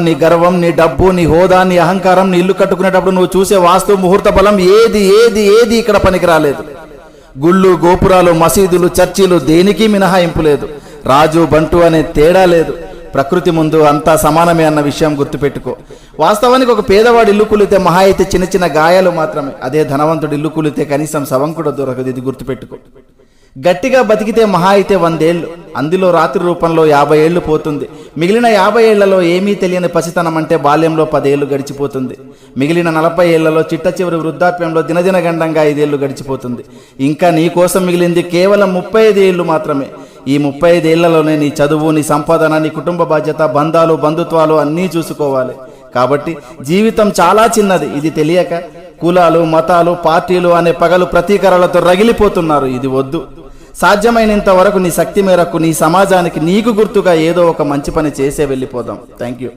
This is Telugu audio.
నీ గర్వం, నీ డబ్బు, నీ హోదా, నీ అహంకారం, నీ ఇల్లు కట్టుకునేటప్పుడు నువ్వు చూసే వాస్తు ముహూర్త బలం ఏది ఏది ఏది ఇక్కడ పనికి రాలేదు. గుళ్ళు, గోపురాలు, మసీదులు, చర్చిలు దేనికి మినహాయింపు లేదు. రాజు బంటు అనే తేడా లేదు. ప్రకృతి ముందు అంతా సమానమే అన్న విషయం గుర్తుపెట్టుకో. వాస్తవానికి ఒక పేదవాడు ఇల్లు కూలితే మహా అయితే చిన్న చిన్న గాయాలు మాత్రమే. అదే ధనవంతుడు ఇల్లు కూలితే కనీసం శవం కూడా దొరకదు. ఇది గుర్తుపెట్టుకో. గట్టిగా బతికితే మహా అయితే 100 ఏళ్ళు, అందులో రాత్రి రూపంలో 50 ఏళ్ళు పోతుంది. మిగిలిన 50 ఏళ్లలో ఏమీ తెలియని పసితనం అంటే బాల్యంలో 10 ఏళ్ళు గడిచిపోతుంది. మిగిలిన 40 ఏళ్లలో చిట్ట చివరి వృద్ధాప్యంలో దినదిన గండంగా 5 ఏళ్ళు గడిచిపోతుంది. ఇంకా నీ కోసం మిగిలింది కేవలం 35 ఏళ్ళు మాత్రమే. ఈ 35 ఏళ్లలోనే నీ చదువు, నీ సంపాదన, నీ కుటుంబ బాధ్యత, బంధాలు, బంధుత్వాలు అన్నీ చూసుకోవాలి. కాబట్టి జీవితం చాలా చిన్నది. ఇది తెలియక కులాలు, మతాలు, పార్టీలు అనే పగలు ప్రతీకారాలతో రగిలిపోతున్నారు. ఇది వద్దు. సాధ్యమైనంత వరకు నీ శక్తి మేరకు నీ సమాజానికి నీకు గుర్తుగా ఏదో ఒక మంచి పని చేసే వెళ్ళిపోదాం. Thank you.